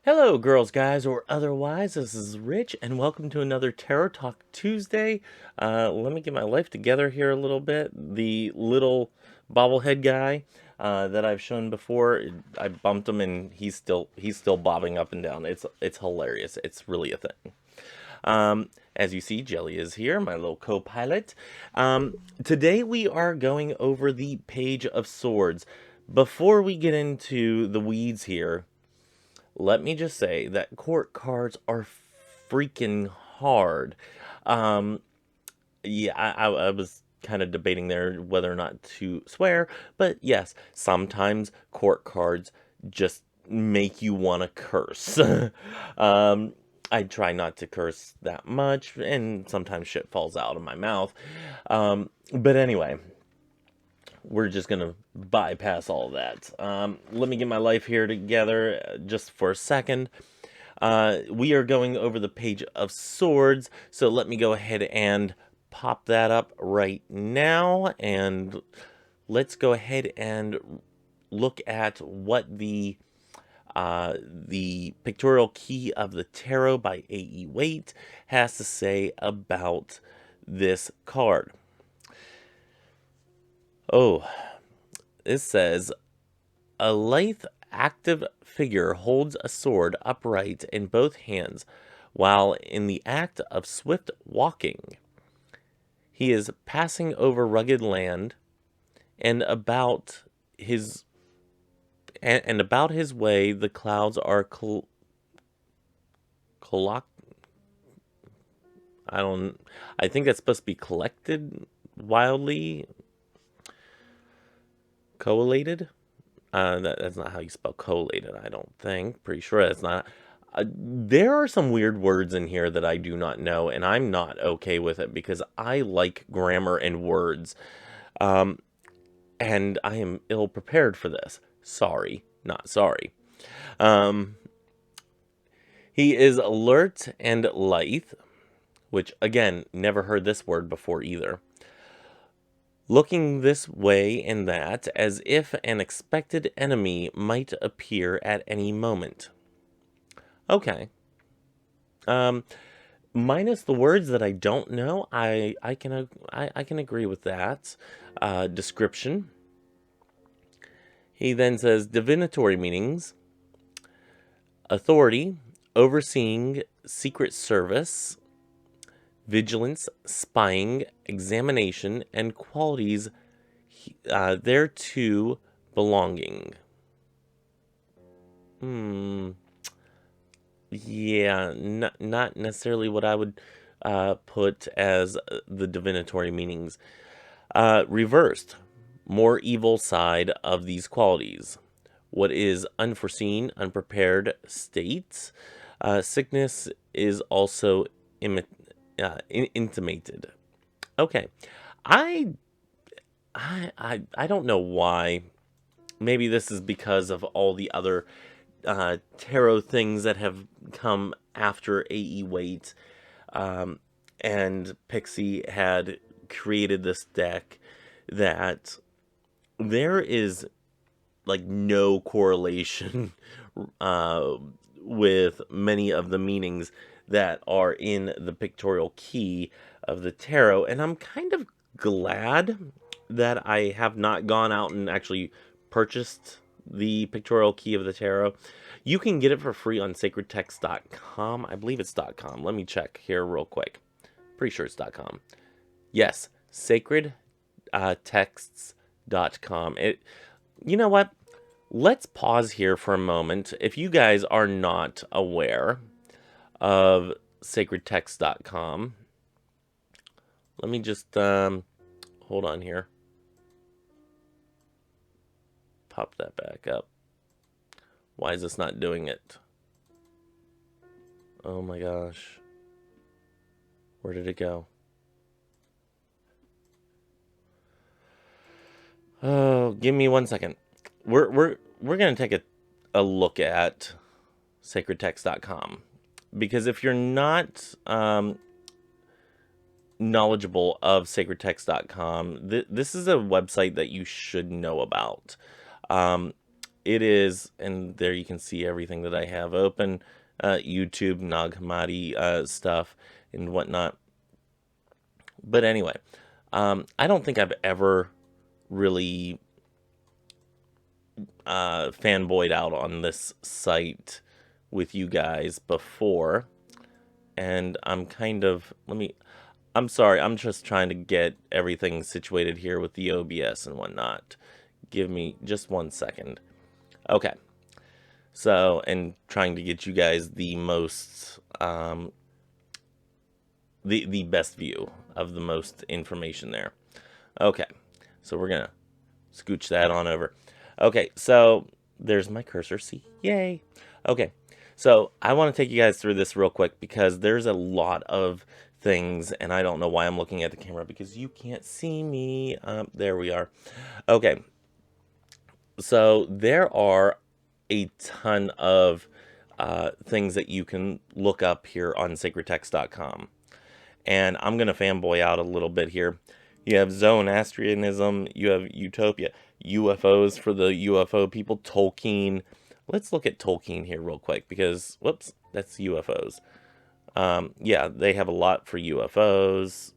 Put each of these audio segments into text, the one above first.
Hello, girls, guys, or otherwise. This is Rich, and welcome to another Tarot Talk Tuesday. Let me get my life together here a little bit. The little bobblehead guy that I've shown before, I bumped him, and he's still bobbing up and down. It's hilarious. It's really a thing. As you see, Jelly is here, my little co-pilot. Today we are going over the Page of Swords. Before we get into the weeds here, let me just say that court cards are freaking hard. Um, yeah, I was kind of debating there whether or not to swear, but yes, sometimes court cards just make you want to curse. um, I try not to curse that much, and sometimes shit falls out of my mouth. But anyway, we're just gonna bypass all that. Let me get my life here together just for a second. We are going over the Page of Swords, so let me go ahead and pop that up right now, and let's go ahead and look at what the Pictorial Key of the Tarot by A.E. Waite has to say about this card. Oh, it says, a lithe, active figure holds a sword upright in both hands while in the act of swift walking. He is passing over rugged land, and about his way the clouds are colloc I don't I think that's supposed to be collected wildly collated. That's not how you spell collated, I don't think. Pretty sure that's not. There are some weird words in here that I do not know, and I'm not okay with it because I like grammar and words. And I am ill prepared for this. Sorry, not sorry. Um, he is alert and lithe, which, again, never heard this word before either. Looking this way and that, as if an expected enemy might appear at any moment. Okay. Minus the words that I don't know, I can agree with that description. He then says divinatory meanings: authority, overseeing, secret service, vigilance, spying, examination, and qualities thereto belonging. Yeah, not necessarily what I would put as the divinatory meanings. Reversed, more evil side of these qualities. What is unforeseen, unprepared state. Sickness is also intimated. Okay, I, I don't know why. Maybe this is because of all the other tarot things that have come after A.E. Waite, and Pixie had created this deck, that there is like no correlation with many of the meanings that are in the pictorial key of the tarot, and I'm kind of glad that I have not gone out and actually purchased the pictorial key of the tarot. You can get it for free on sacredtext.com. I believe it's .com. Let me check here real quick. Pretty sure it's .com. Yes, sacredtexts.com. You know what? Let's pause here for a moment. If you guys are not aware of sacredtext.com, let me just hold on here. Pop that back up. Why is this not doing it? Oh my gosh. Where did it go? Oh, give me 1 second. We're gonna take a look at sacredtext.com, because if you're not knowledgeable of sacredtext.com, this is a website that you should know about. it is, and there you can see everything that I have open, YouTube, Nag Hammadi stuff, and whatnot. But anyway, I don't think I've ever really fanboyed out on this site with you guys before, and I'm kind of, I'm sorry, I'm just trying to get everything situated here with the OBS and whatnot. Give me just 1 second. Okay. So, and trying to get you guys the most, the best view of the most information there. Okay. So we're gonna scooch that on over. Okay, so there's my cursor. See, yay. Okay, so I want to take you guys through this real quick because there's a lot of things, and I don't know why I'm looking at the camera because you can't see me. There we are. Okay, so there are a ton of things that you can look up here on sacredtext.com. And I'm going to fanboy out a little bit here. You have Zoroastrianism, you have Utopia, UFOs for the UFO people, Tolkien. Let's look at Tolkien here real quick because, whoops, that's UFOs. Yeah, they have a lot for UFOs.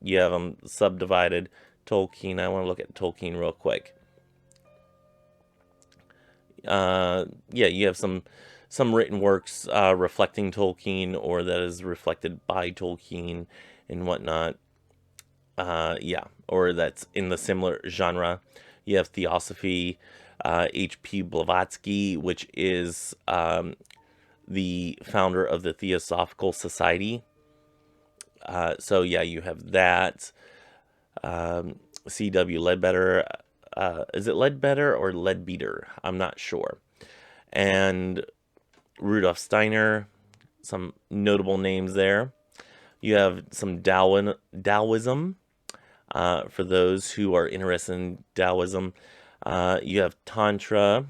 You have them subdivided. Tolkien, I want to look at Tolkien real quick. Yeah, you have some written works reflecting Tolkien or that is reflected by Tolkien and whatnot. Yeah, or that's in the similar genre. You have Theosophy, H.P. Blavatsky, which is the founder of the Theosophical Society. So yeah, you have that. C.W. Ledbetter. Is it Ledbetter or Leadbeater? I'm not sure. And Rudolf Steiner, some notable names there. You have some Taoism, for those who are interested in Taoism. You have Tantra.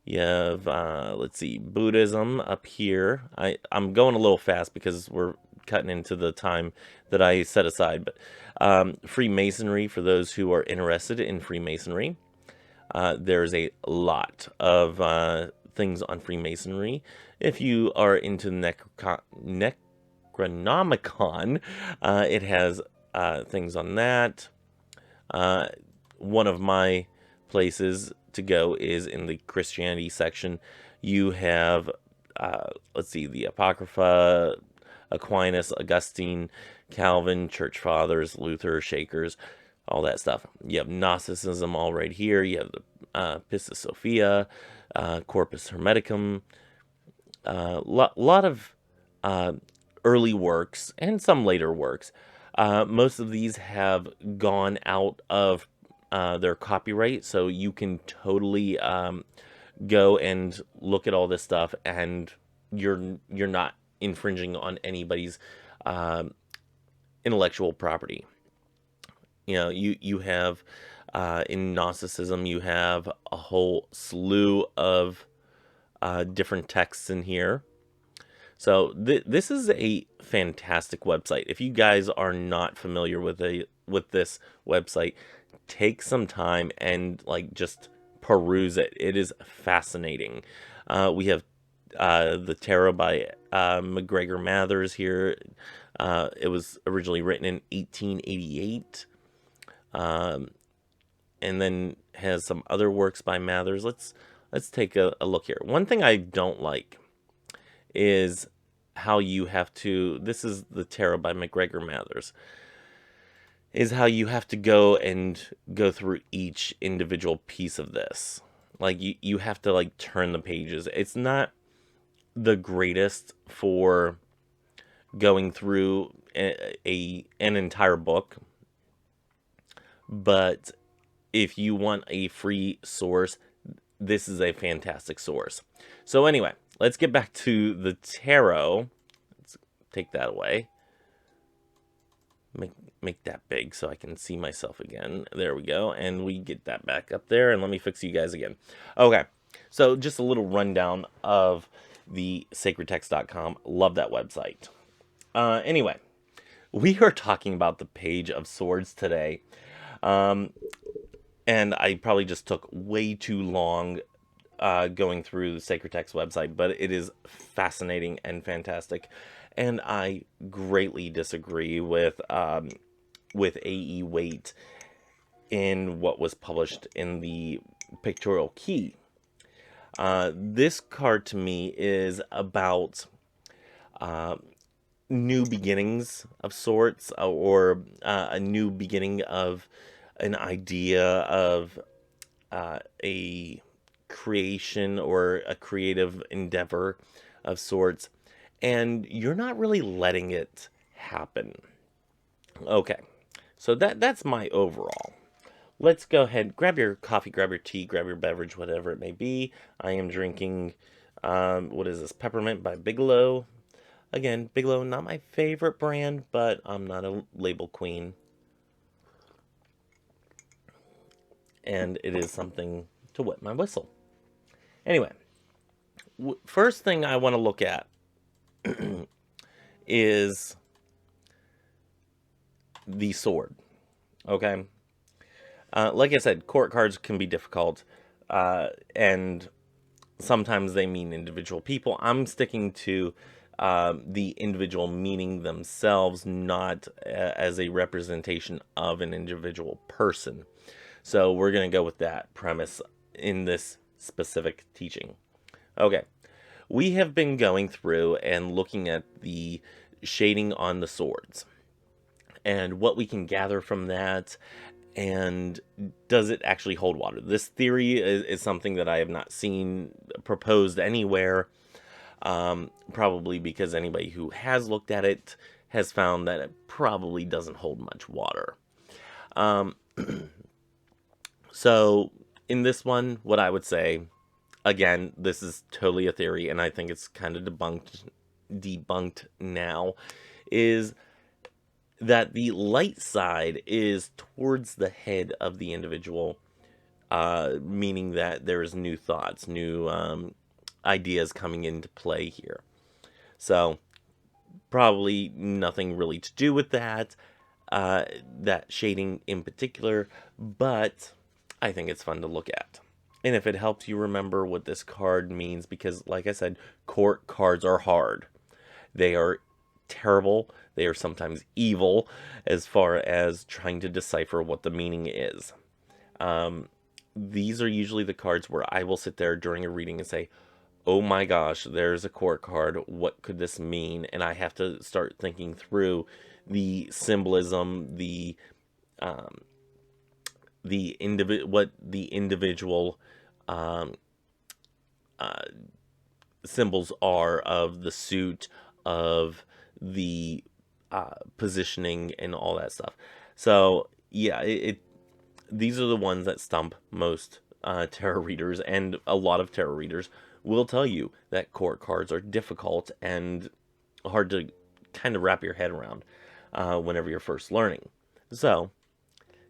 You have, let's see, Buddhism up here. I'm going a little fast because we're cutting into the time that I set aside. But Freemasonry, for those who are interested in Freemasonry. There's a lot of things on Freemasonry. If you are into Necronomicon, it has things on that. One of my places to go is in the Christianity section. You have, let's see, the Apocrypha, Aquinas, Augustine, Calvin, Church Fathers, Luther, Shakers, all that stuff. You have Gnosticism all right here. You have the Pistis Sophia, Corpus Hermeticum, lot of early works and some later works. Most of these have gone out of their copyright, so you can totally go and look at all this stuff, and you're not infringing on anybody's intellectual property. You know, you have in Gnosticism, you have a whole slew of different texts in here. So this is a fantastic website. If you guys are not familiar with this website, take some time and like just peruse it. It is fascinating. We have the Tarot by MacGregor Mathers here. It was originally written in 1888. And then has some other works by Mathers. Let's take a look here. One thing I don't like is how you have to, this is the Tarot by MacGregor Mathers, is how you have to go through each individual piece of this. Like you have to like turn the pages. It's not the greatest for going through an entire book, but if you want a free source, this is a fantastic source. So anyway, let's get back to the tarot. Let's take that away. Make that big so I can see myself again. There we go. And we get that back up there. And let me fix you guys again. Okay. So just a little rundown of the sacredtext.com. Love that website. Anyway, we are talking about the Page of Swords today. And and I probably just took way too long going through the Sacred Text website, but it is fascinating and fantastic. And I greatly disagree with A.E. Waite in what was published in the Pictorial Key. This card to me is about new beginnings of sorts, or a new beginning of an idea of a creation or a creative endeavor of sorts, and you're not really letting it happen. Okay, so that's my overall. Let's go ahead, grab your coffee, grab your tea, grab your beverage, whatever it may be. I am drinking, what is this, Peppermint by Bigelow. Again, Bigelow, not my favorite brand, but I'm not a label queen. And it is something to wet my whistle. Anyway, first thing I want to look at is the sword. Okay? Like I said, court cards can be difficult, and sometimes they mean individual people. I'm sticking to the individual meaning themselves, not as a representation of an individual person. So we're going to go with that premise in this specific teaching. Okay, we have been going through and looking at the shading on the swords and what we can gather from that, and does it actually hold water. This theory is something that I have not seen proposed anywhere, probably because anybody who has looked at it has found that it probably doesn't hold much water. So in this one, what I would say, again, this is totally a theory, and I think it's kind of debunked now, is that the light side is towards the head of the individual, meaning that there's new thoughts, new ideas coming into play here. So probably nothing really to do with that, that shading in particular, but I think it's fun to look at. And if it helps you remember what this card means, because like I said, court cards are hard. They are terrible. They are sometimes evil as far as trying to decipher what the meaning is. These are usually the cards where I will sit there during a reading and say, oh my gosh, there's a court card. What could this mean? And I have to start thinking through the symbolism, what the individual symbols are of the suit, of the positioning, and all that stuff. So yeah, these are the ones that stump most tarot readers, and a lot of tarot readers will tell you that court cards are difficult and hard to kind of wrap your head around whenever you're first learning. So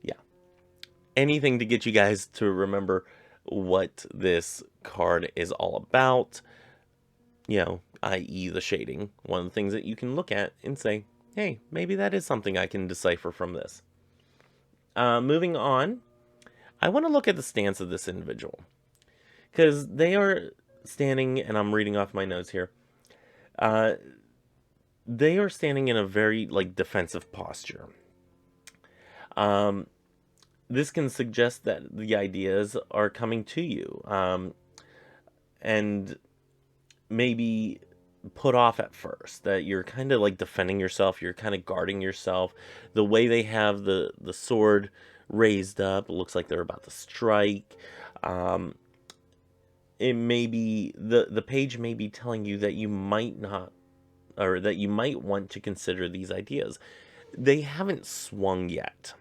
yeah, anything to get you guys to remember what this card is all about, i.e. the shading. One of the things that you can look at and say, hey, maybe that is something I can decipher from this. Moving on, I want to look at the stance of this individual, because they are standing, and I'm reading off my notes here, they are standing in a very defensive posture. This can suggest that the ideas are coming to you, and maybe put off at first, that you're kind of defending yourself, you're kind of guarding yourself. The way they have the sword raised up, it looks like they're about to strike. It may be, the page may be telling you that you might not, or that you might want to consider these ideas. They haven't swung yet,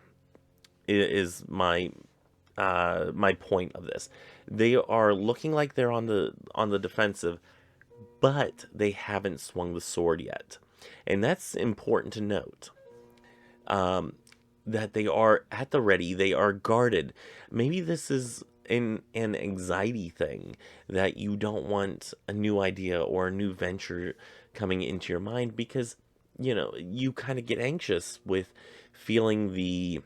is my point of this. They are looking like they're on the defensive, but they haven't swung the sword yet. And that's important to note. That they are at the ready, they are guarded. Maybe this is an anxiety thing, that you don't want a new idea or a new venture coming into your mind, because you kind of get anxious with feeling the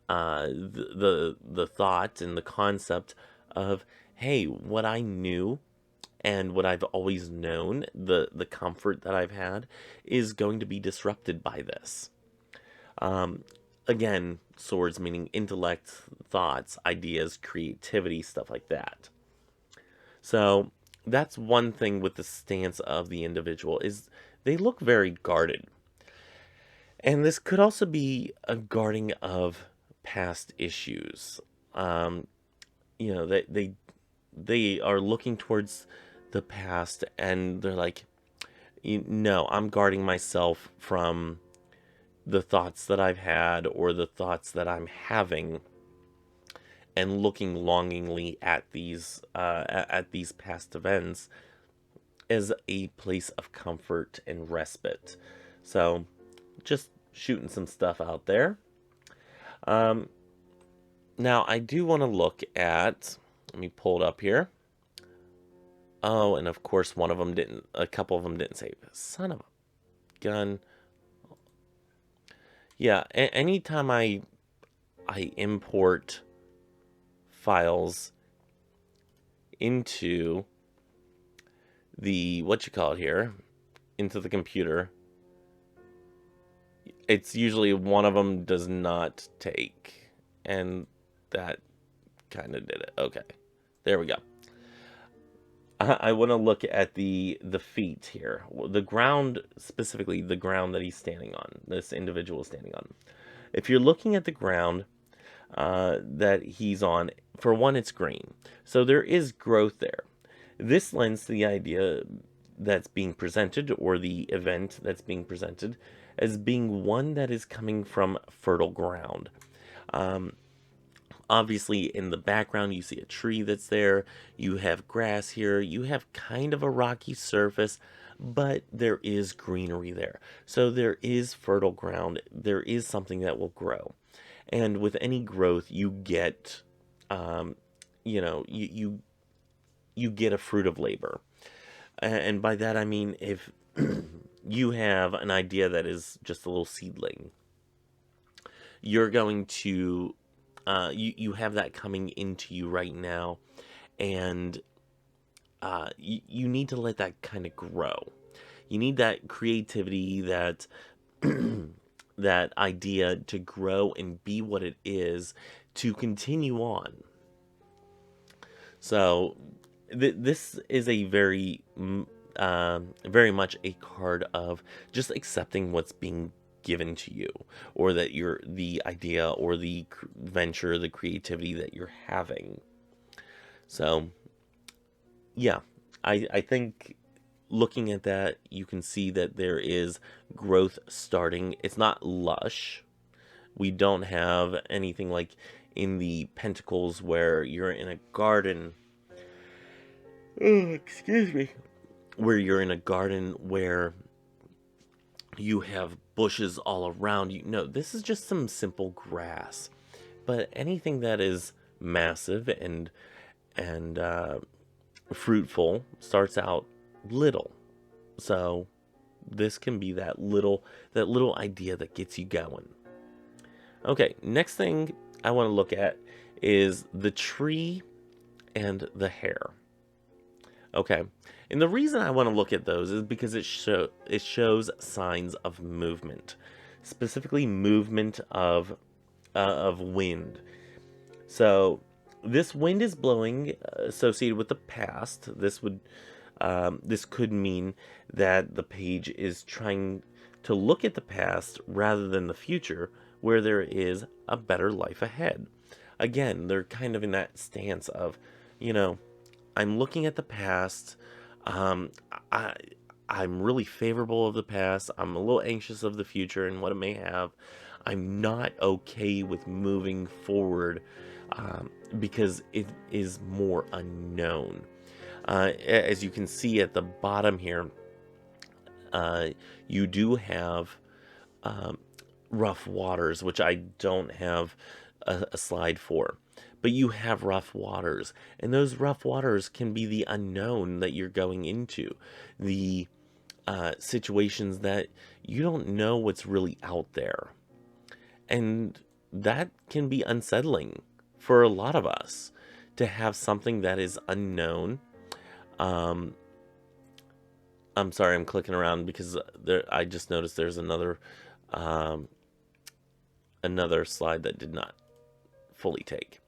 the thought and the concept of, hey, what I knew and what I've always known, the comfort that I've had, is going to be disrupted by this. Um, Again, swords meaning intellect, thoughts, ideas, creativity, stuff like that. So that's one thing with the stance of the individual is they look very guarded. And this could also be a guarding of past issues. Um, they are looking towards the past and they're like, no, I'm guarding myself from the thoughts that I've had or the thoughts that I'm having, and looking longingly at these past events as a place of comfort and respite. So, just shooting some stuff out there. Um, Now, I do want to look at. Let me pull it up here. Oh, and of course, one of them didn't. A couple of them didn't save. Son of a gun. Yeah, anytime I import files into the what you call it here, into the computer, it's usually one of them does not take, and that kind of did it. Okay, there we go. I want to look at the feet here, the ground, specifically the ground that he's standing on. This individual is standing on. If you're looking at the ground that he's on, for one, it's green, so there is growth there. This lends to the idea that's being presented, or the event that's being presented, as being one that is coming from fertile ground. Um, Obviously, in the background, you see a tree that's there. You have grass here. You have kind of a rocky surface, but there is greenery there. So there is fertile ground. There is something that will grow. And with any growth, you get, you get a fruit of labor. And by that, I mean, if you have an idea that is just a little seedling, you're going to you have that coming into you right now, and you need to let that kind of grow. You need that creativity, that that idea to grow and be what it is, to continue on. So this is a very much a card of just accepting what's being given to you, or that you're the idea or the venture, the creativity that you're having. So yeah, I think looking at that, you can see that there is growth starting. It's not lush. We don't have anything like in the Pentacles where you're in a garden. Oh, excuse me. Where you're in a garden where you have bushes all around you. No, this is just some simple grass. But anything that is massive and fruitful starts out little. So this can be that little idea that gets you going. Okay, next thing I want to look at is the tree and the hare. Okay, and the reason I want to look at those is because it shows signs of movement, specifically movement of wind. So this wind is blowing associated with the past. This could mean that the page is trying to look at the past rather than the future, where there is a better life ahead. Again, they're kind of in that stance of, I'm looking at the past. Um, I I'm really favorable of the past. I'm a little anxious of the future and what it may have. I'm not okay with moving forward because it is more unknown. As you can see at the bottom here, you do have um, rough waters, which I don't have a slide for. But you have rough waters, and those rough waters can be the unknown that you're going into, the situations that you don't know what's really out there. And that can be unsettling for a lot of us to have something that is unknown. Um, I'm sorry, I'm clicking around because I just noticed there's um, another slide that did not fully take.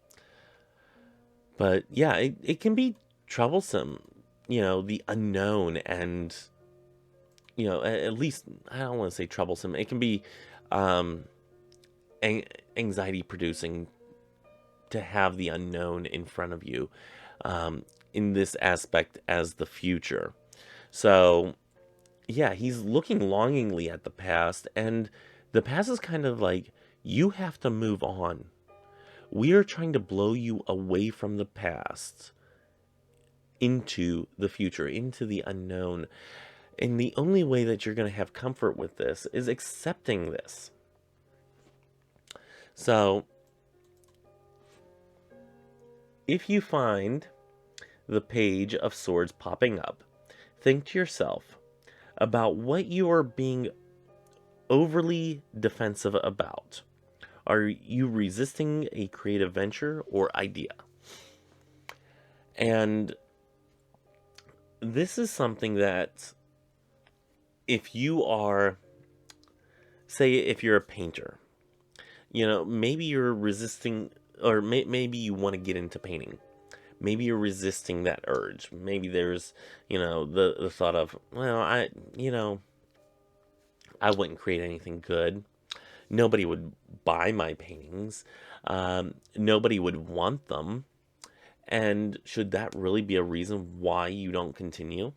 But yeah, it can be troublesome, the unknown, and at least I don't want to say troublesome. It can be um, anxiety producing to have the unknown in front of you, in this aspect as the future. So yeah, he's looking longingly at the past, and the past is kind of like, you have to move on. We are trying to blow you away from the past into the future, into the unknown. And the only way that you're going to have comfort with this is accepting this. So, if you find the Page of Swords popping up, think to yourself about what you are being overly defensive about. Are you resisting a creative venture or idea? And this is something that, if you are, say, if you're a painter, maybe you're resisting, or maybe you want to get into painting. Maybe you're resisting that urge. Maybe there's, the thought of, well, I wouldn't create anything good. Nobody would buy my paintings. Nobody would want them. And should that really be a reason why you don't continue?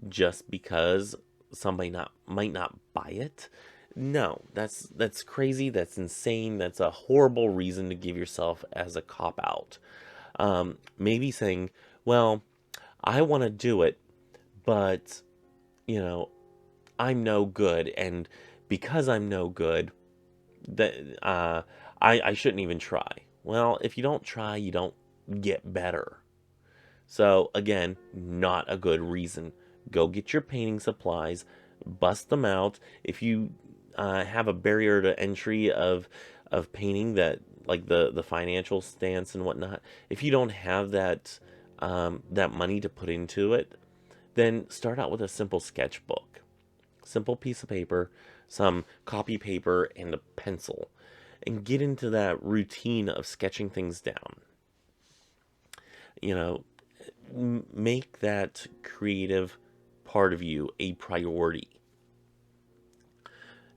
Just because somebody might not buy it? No, that's crazy. That's insane. That's a horrible reason to give yourself as a cop out. Maybe saying, well, I want to do it, but you know, I'm no good, and because I'm no good, that I shouldn't even try. Well, if you don't try, you don't get better. So again, not a good reason. Go get your painting supplies, bust them out. If you have a barrier to entry of painting, that like the financial stance and whatnot, if you don't have that money to put into it, then start out with a simple sketchbook, simple piece of paper, some copy paper, and a pencil, and get into that routine of sketching things down. You know, make that creative part of you a priority,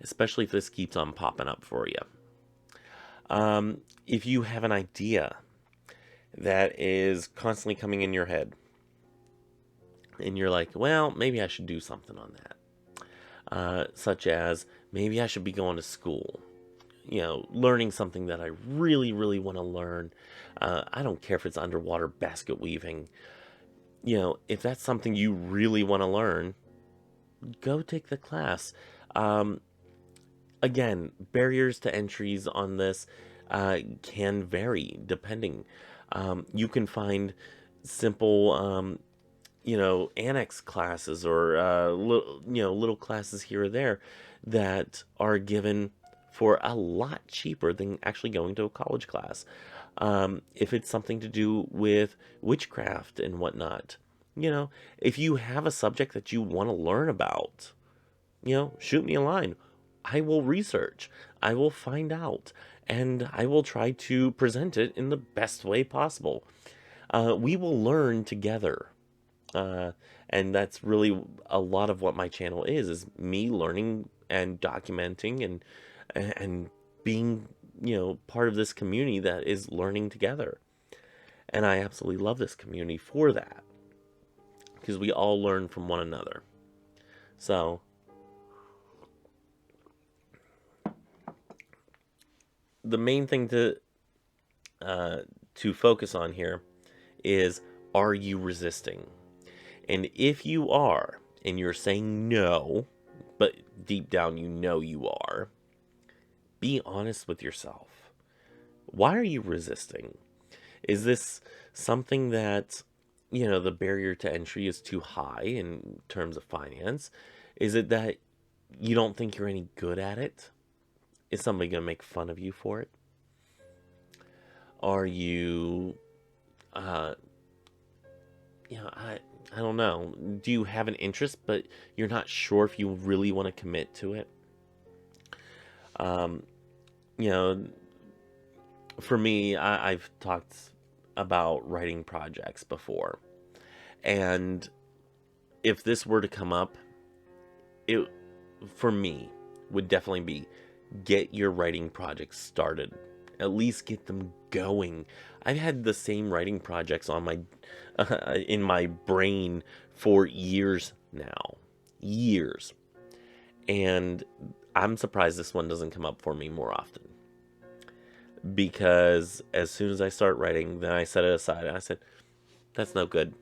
especially if this keeps on popping up for you. If you have an idea that is constantly coming in your head, and you're like, well, maybe I should do something on that. Such as, maybe I should be going to school, learning something that I really, really want to learn. I don't care if it's underwater basket weaving. If that's something you really want to learn, go take the class. Um, Again, barriers to entries on this can vary depending. You can find simple, annex classes, or little classes here or there that are given for a lot cheaper than actually going to a college class. If it's something to do with witchcraft and whatnot, if you have a subject that you want to learn about, shoot me a line. I will research, I will find out, and I will try to present it in the best way possible. We will learn together. Uh, and that's really a lot of what my channel is me learning and documenting and being, part of this community that is learning together. And I absolutely love this community for that, because we all learn from one another. So the main thing to focus on here is, are you resisting? And if you are, and you're saying no, but deep down you are, be honest with yourself. Why are you resisting? Is this something that, the barrier to entry is too high in terms of finance? Is it that you don't think you're any good at it? Is somebody going to make fun of you for it? Are you, uh, I don't know. Do you have an interest, but you're not sure if you really want to commit to it? Um, you know, for me, I've talked about writing projects before, and if this were to come up, it for me would definitely be get your writing projects started. At least get them going. I've had the same writing projects on my in my brain for years now. Years. And I'm surprised this one doesn't come up for me more often. Because as soon as I start writing, then I set it aside and I said, that's no good.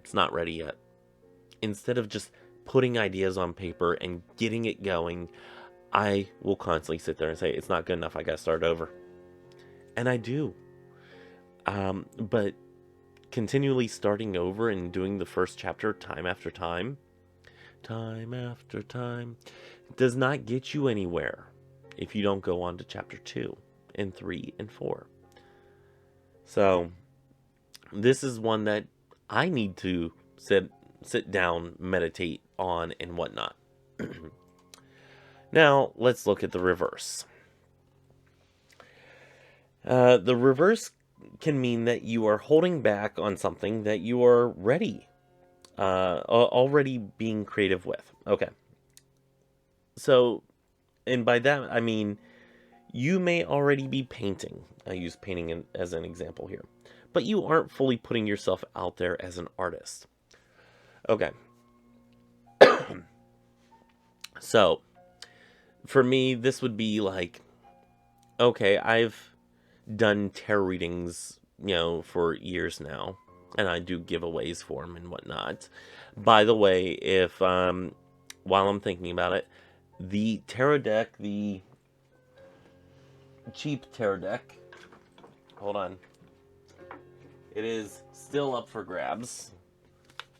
It's not ready yet. Instead of just putting ideas on paper and getting it going, I will constantly sit there and say, it's not good enough. I got to start over. And I do. But continually starting over and doing the first chapter time after time, does not get you anywhere if you don't go on to chapter 2 and 3 and 4. So this is one that I need to sit down, meditate on, and whatnot. Now, let's look at the reverse. The reverse can mean that you are holding back on something that you are ready, already being creative with. Okay. So, and by that, I mean, you may already be painting. I use painting as an example here. But you aren't fully putting yourself out there as an artist. Okay. So, for me, this would be like, okay, I've done tarot readings, for years now, and I do giveaways for them and whatnot. By the way, if while I'm thinking about it, the tarot deck, the cheap tarot deck, hold on, it is still up for grabs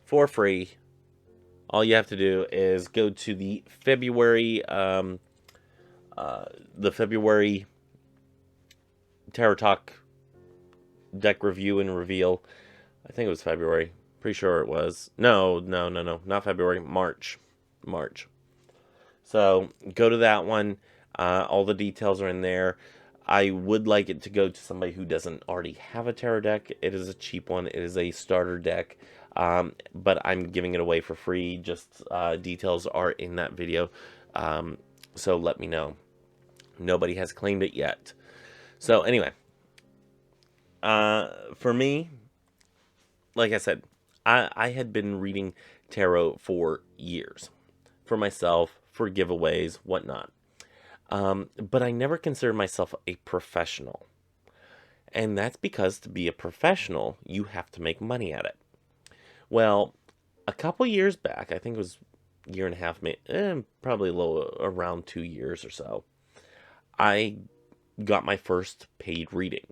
for free. All you have to do is go to the February Tarot Talk deck review and reveal. I think it was February. Pretty sure it was. No, not February. March. So go to that one. All the details are in there. I would like it to go to somebody who doesn't already have a tarot deck. It is a cheap one. It is a starter deck. But I'm giving it away for free. Just details are in that video. So let me know. Nobody has claimed it yet. So anyway, for me, like I said, I had been reading tarot for years. For myself, for giveaways, whatnot. But I never considered myself a professional. And that's because to be a professional, you have to make money at it. Well, a couple years back, I think it was a year and a half, probably a little around 2 years or so, I got my first paid reading.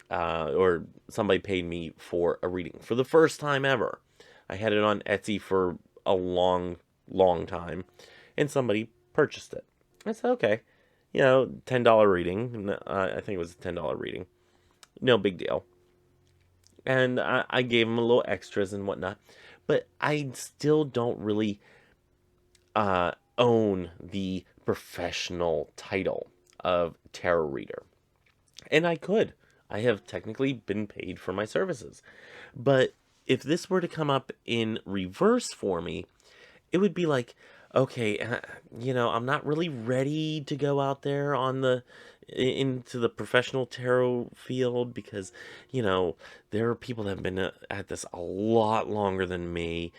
Or somebody paid me for a reading for the first time ever. I had it on Etsy for a long time, and somebody purchased it. I said, okay, $10 reading. I think it was a $10 reading. No big deal. And I gave them a little extras and whatnot. But I still don't really own the professional title of tarot reader. And I could. I have technically been paid for my services. But if this were to come up in reverse for me, it would be like, okay, I'm not really ready to go out there into the professional tarot field because, there are people that have been at this a lot longer than me,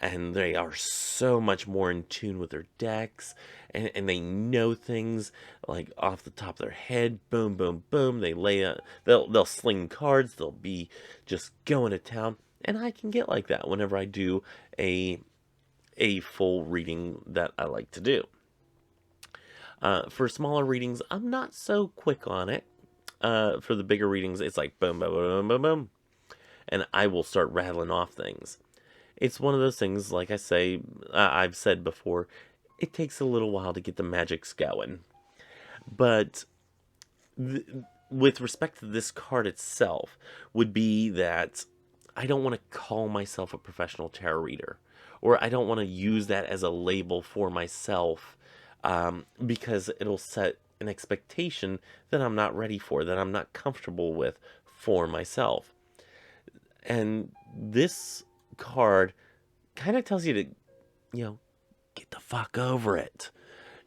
and they are so much more in tune with their decks, and they know things like off the top of their head. Boom, boom, boom. They'll sling cards. They'll be just going to town, and I can get like that whenever I do a full reading that I like to do. For smaller readings, I'm not so quick on it. For the bigger readings, it's like boom, boom, boom, boom, boom, and I will start rattling off things. It's one of those things, like I've said before, it takes a little while to get the magics going. But th- with respect to this card itself, would be that I don't want to call myself a professional tarot reader, or I don't want to use that as a label for myself, because it'll set an expectation that I'm not ready for, that I'm not comfortable with for myself. And this card kind of tells you to, you know, get the fuck over it.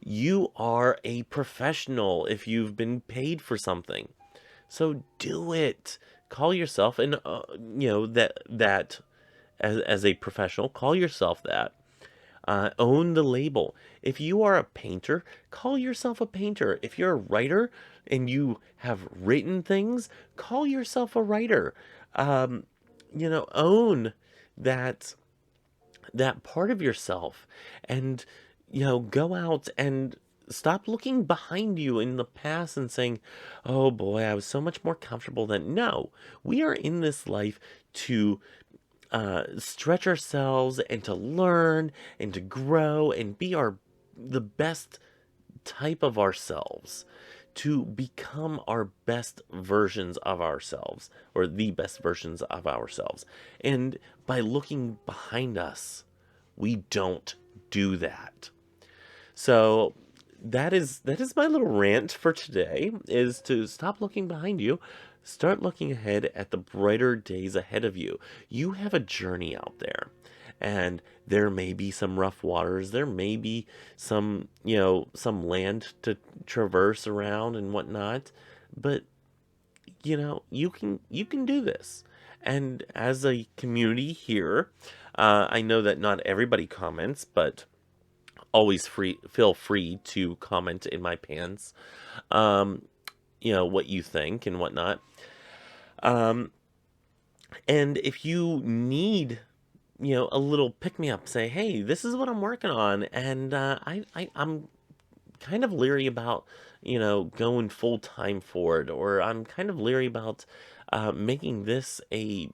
You are a professional if you've been paid for something. So do it. Call yourself and that as a professional, call yourself that. Own the label. If you are a painter, call yourself a painter. If you're a writer and you have written things, call yourself a writer. Um, own that part of yourself, and go out and stop looking behind you in the past and saying, oh boy, I was so much more comfortable then. No, we are in this life to stretch ourselves and to learn and to grow and be the best type of ourselves, to become our best versions of ourselves, or the best versions of ourselves. And by looking behind us, we don't do that. So that is my little rant for today, is to stop looking behind you, start looking ahead at the brighter days ahead of you. You have a journey out there, and there may be some rough waters, there may be some land to traverse around and whatnot, but you can do this. And as a community here, I know that not everybody comments, but always feel free to comment in my pants, um, what you think and whatnot. Um, and if you need, a little pick me up, say, hey, this is what I'm working on, and I'm kind of leery about, going full time for it, or I'm kind of leery about making this a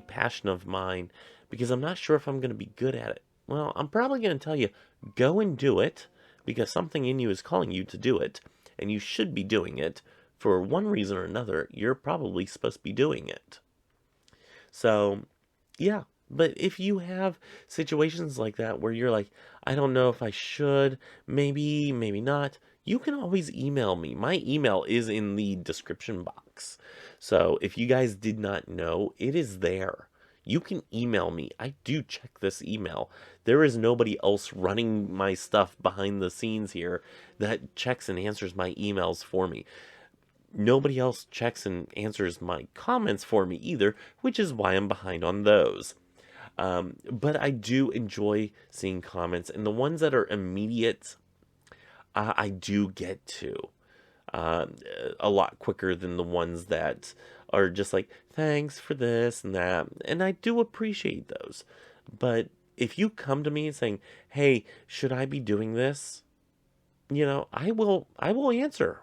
passion of mine because I'm not sure if I'm going to be good at it. Well, I'm probably going to tell you, go and do it, because something in you is calling you to do it, and you should be doing it. For one reason or another, you're probably supposed to be doing it. So, yeah. But if you have situations like that where you're like, I don't know if I should, maybe not, you can always email me. My email is in the description box. So if you guys did not know, it is there. You can email me. I do check this email. There is nobody else running my stuff behind the scenes here that checks and answers my emails for me. Nobody else checks and answers my comments for me either, which is why I'm behind on those. But I do enjoy seeing comments, and the ones that are immediate, I do get to uh, a lot quicker than the ones that are just like, thanks for this and that. And I do appreciate those. But if you come to me saying, hey, should I be doing this? I will answer.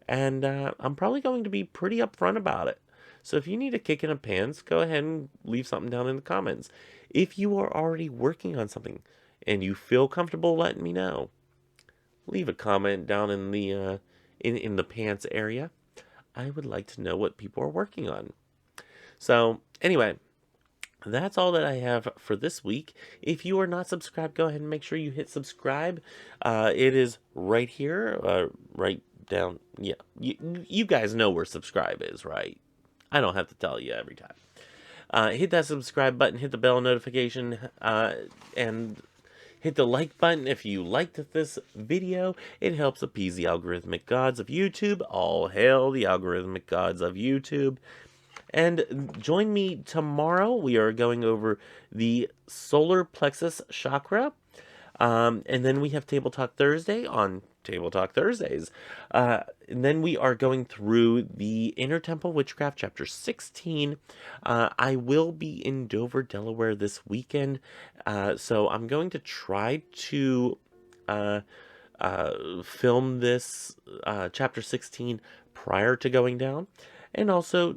And I'm probably going to be pretty upfront about it. So if you need a kick in the pants, go ahead and leave something down in the comments. If you are already working on something and you feel comfortable letting me know, leave a comment down in the in the pants area. I would like to know what people are working on. So anyway, that's all that I have for this week. If you are not subscribed, go ahead and make sure you hit subscribe. It is right here, right down. Yeah, you guys know where subscribe is, right? I don't have to tell you every time. Hit that subscribe button, hit the bell notification, and hit the like button if you liked this video. It helps appease the algorithmic gods of YouTube. All hail the algorithmic gods of YouTube. And join me tomorrow. We are going over the solar plexus chakra. And then we have Table Talk Thursday on Table Talk Thursdays. And then we are going through the Inner Temple Witchcraft, Chapter 16. I will be in Dover, Delaware this weekend. So I'm going to try to film this Chapter 16 prior to going down. And also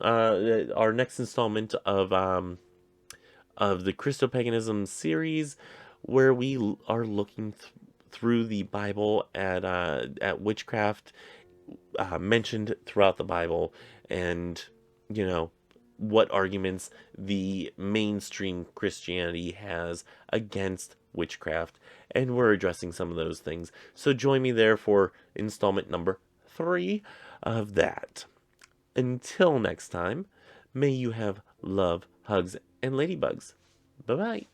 our next installment of the Christo-Paganism series, where we are looking through the Bible at witchcraft mentioned throughout the Bible, and you know what arguments the mainstream Christianity has against witchcraft, and we're addressing some of those things. So join me there for installment number 3 of that. Until next time, may you have love, hugs, and ladybugs. Bye bye.